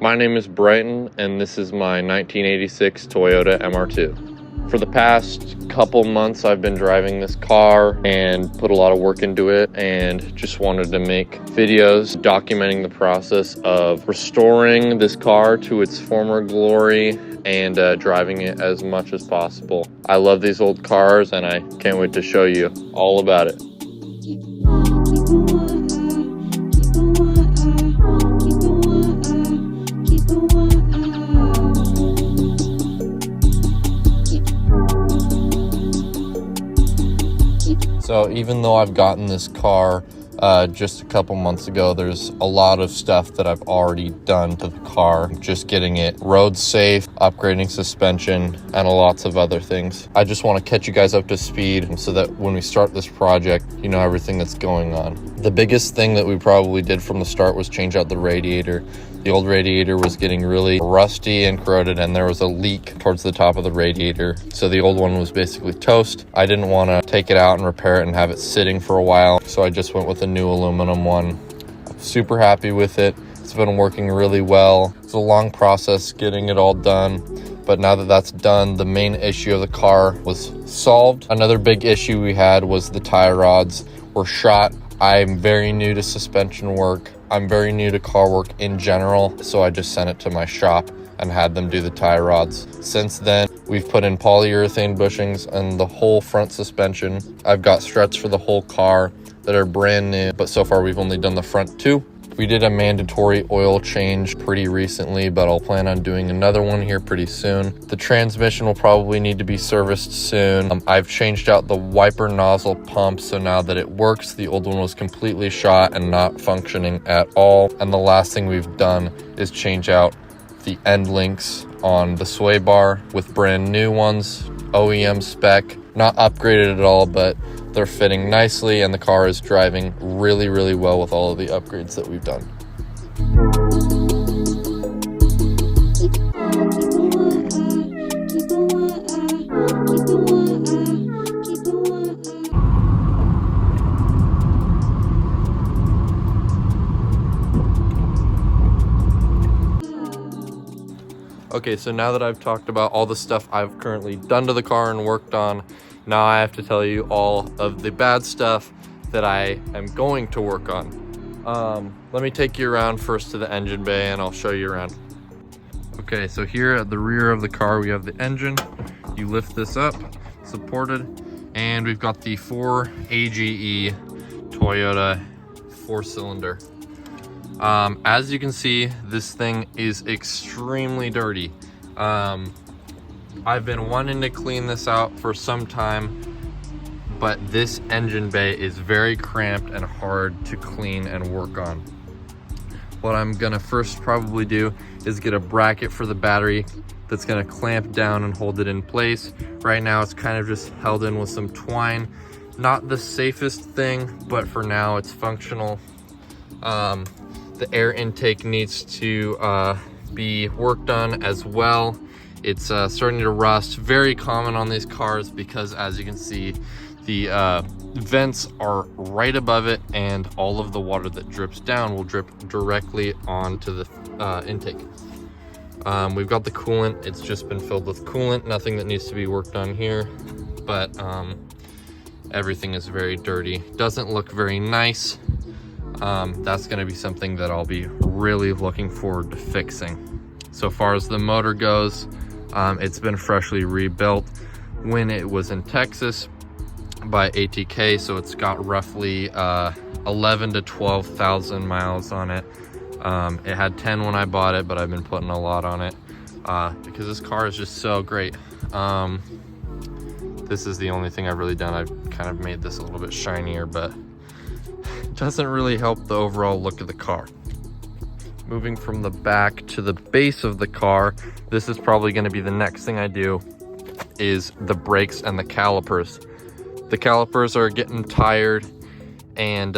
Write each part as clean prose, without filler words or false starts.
My name is Brighton, and this is my 1986 Toyota MR2. For the past couple months, I've been driving this car and put a lot of work into it, and just wanted to make videos documenting the process of restoring this car to its former glory and driving it as much as possible. I love these old cars, and I can't wait to show you all about it. So even though I've gotten this car just a couple months ago, there's a lot of stuff that I've already done to the car, just getting it road safe, upgrading suspension, and lots of other things. I just want to catch you guys up to speed so that when we start this project, you know everything that's going on. The biggest thing that we probably did from the start was change out the radiator. The old radiator was getting really rusty and corroded, and there was a leak towards the top of the radiator. So the old one was basically toast. I didn't want to take it out and repair it and have it sitting for a while, so I just went with a new aluminum one. I'm super happy with it. It's been working really well. It's a long process getting it all done, but now that that's done, the main issue of the car was solved. Another big issue we had was the tie rods were shot. I'm very new to suspension work. I'm very new to car work in general, so I just sent it to my shop and had them do the tie rods. Since then, we've put in polyurethane bushings and the whole front suspension. I've got struts for the whole car that are brand new, but so far we've only done the front two. We did a mandatory oil change pretty recently, but I'll plan on doing another one here pretty soon. The transmission will probably need to be serviced soon. I've changed out the wiper nozzle pump, so now that it works. The old one was completely shot and not functioning at all. And the last thing we've done is change out the end links on the sway bar with brand new ones, OEM spec, not upgraded at all, but they're fitting nicely, and the car is driving really, really well with all of the upgrades that we've done. Okay, so now that I've talked about all the stuff I've currently done to the car and worked on, now I have to tell you all of the bad stuff that I am going to work on. Let me take you around first to the engine bay and I'll show you around. Okay, so here at the rear of the car, we have the engine. You lift this up, supported, and we've got the 4 AGE Toyota 4-cylinder. As you can see, this thing is extremely dirty. I've been wanting to clean this out for some time, but this engine bay is very cramped and hard to clean and work on. What I'm gonna first probably do is get a bracket for the battery that's gonna clamp down and hold it in place. Right now it's kind of just held in with some twine. Not the safest thing, but for now it's functional. The air intake needs to be worked on as well. It's starting to rust, very common on these cars because, as you can see, the vents are right above it, and all of the water that drips down will drip directly onto the intake. We've got the coolant. It's just been filled with coolant, nothing that needs to be worked on here, but everything is very dirty. Doesn't look very nice. That's going to be something that I'll be really looking forward to fixing. So far as the motor goes, it's been freshly rebuilt when it was in Texas by ATK, so it's got roughly 11 to 12,000 miles on it. It had 10 when I bought it, but I've been putting a lot on it because this car is just so great. This is the only thing I've really done. I've kind of made this a little bit shinier, but it doesn't really help the overall look of the car. Moving from the back to the base of the car, this is probably going to be the next thing I do, is the brakes and the calipers. The calipers are getting tired, and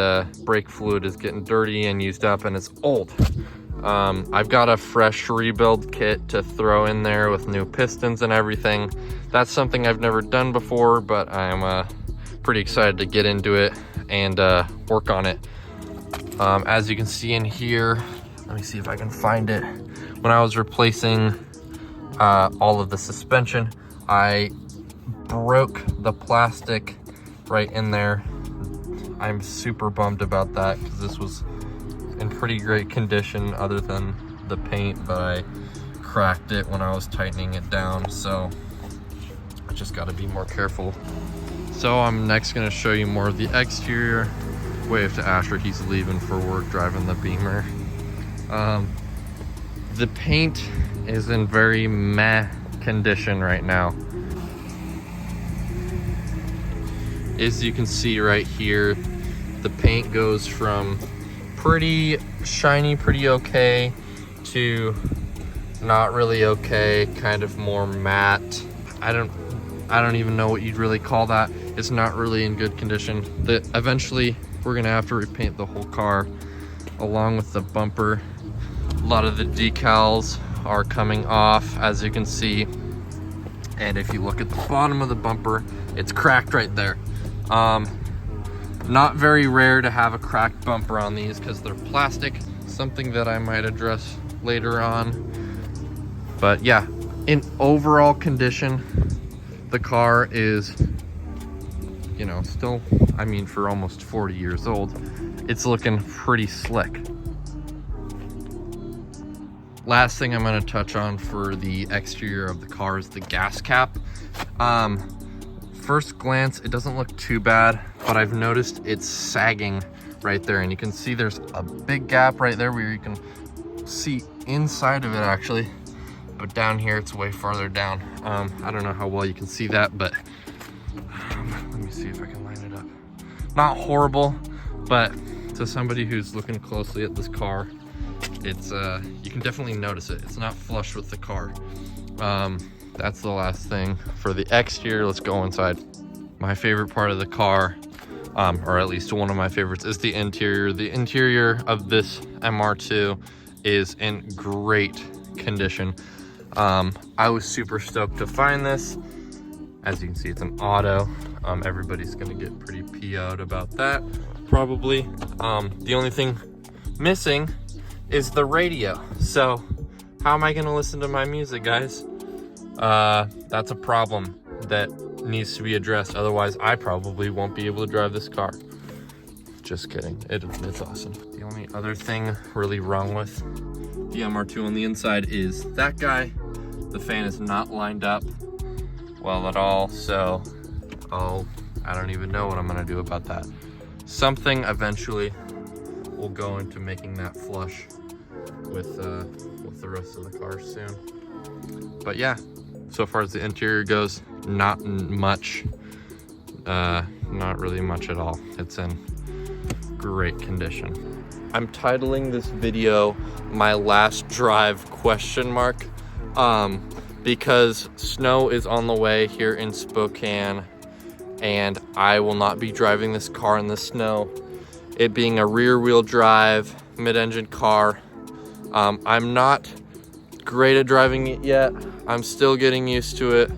brake fluid is getting dirty and used up, and it's old. I've got a fresh rebuild kit to throw in there with new pistons and everything. That's something I've never done before, but I'm pretty excited to get into it and work on it. As you can see in here, let me see if I can find it. when I was replacing all of the suspension, I broke the plastic right in there. I'm super bummed about that because this was in pretty great condition other than the paint, but I cracked it when I was tightening it down, so I just got to be more careful. So I'm next going to show you more of the exterior. Wave to Asher, he's leaving for work driving the Beamer. The paint is in very meh condition right now. As you can see right here, the paint goes from pretty shiny, pretty okay, to not really okay, kind of more matte. I don't even know what you'd really call that. It's not really in good condition. Eventually we're gonna have to repaint the whole car along with the bumper. A lot of the decals are coming off, as you can see, and if you look at the bottom of the bumper, it's cracked right there. Not very rare to have a cracked bumper on these because they're plastic, something that I might address later on. But yeah, in overall condition, the car is, you know, still, I mean, for almost 40 years old, it's looking pretty slick. Last thing I'm going to touch on for the exterior of the car is the gas cap. First glance, it doesn't look too bad, but I've noticed it's sagging right there, and you can see there's a big gap right there where you can see inside of it actually, but down here it's way farther down. I don't know how well you can see that, but let me see if I can line it up. Not horrible, but to somebody who's looking closely at this car, it's you can definitely notice it. It's not flush with the car. That's the last thing for the exterior. Let's go inside. My favorite part of the car, or at least one of my favorites, is the interior. The interior of this MR2 is in great condition. I was super stoked to find this. As you can see, it's an auto. Everybody's gonna get pretty PO'd about that, probably. The only thing missing is the radio. So how am I gonna listen to my music, guys? That's a problem that needs to be addressed. Otherwise, I probably won't be able to drive this car. Just kidding. It's awesome. The only other thing really wrong with the MR2 on the inside is that guy. The fan is not lined up well at all, so I don't even know what I'm gonna do about that. Something eventually will go into making that flush with the rest of the car soon. But yeah, so far as the interior goes, not much, not really much at all. It's in great condition. I'm titling this video "My Last Drive?" because snow is on the way here in Spokane, and I will not be driving this car in the snow. It being a rear wheel drive, mid-engine car, I'm not great at driving it yet. I'm still getting used to it.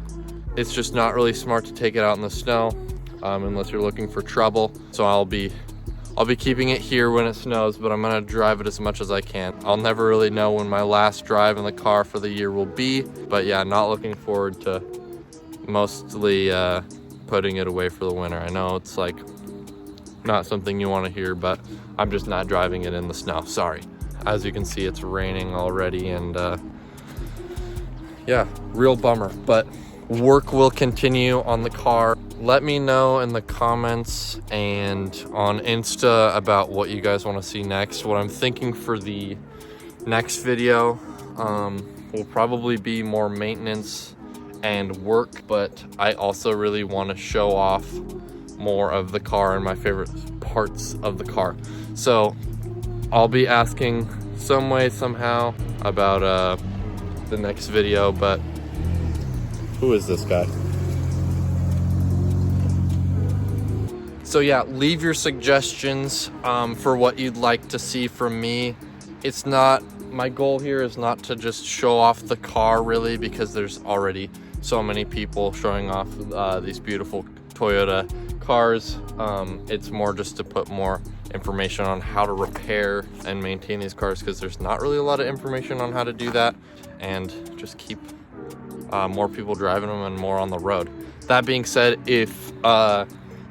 It's just not really smart to take it out in the snow unless you're looking for trouble. So I'll be keeping it here when it snows, but I'm gonna drive it as much as I can. I'll never really know when my last drive in the car for the year will be, but yeah, not looking forward to mostly putting it away for the winter. I know it's like not something you want to hear, but I'm just not driving it in the snow. Sorry. As you can see, it's raining already, and yeah, real bummer, but work will continue on the car. Let me know in the comments and on Insta about what you guys want to see next. What I'm thinking for the next video will probably be more maintenance and work, but I also really want to show off more of the car and my favorite parts of the car. So I'll be asking some way, somehow about the next video, but who is this guy? So yeah, leave your suggestions for what you'd like to see from me. It's not, my goal here is not to just show off the car really, because there's already so many people showing off these beautiful Toyota cars. It's more just to put more information on how to repair and maintain these cars, because there's not really a lot of information on how to do that, and just keep more people driving them and more on the road. That being said, if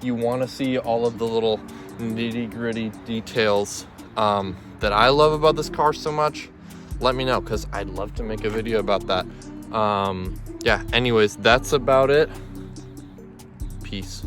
you want to see all of the little nitty-gritty details that I love about this car so much, let me know, because I'd love to make a video about that. Yeah, anyways, that's about it. Peace.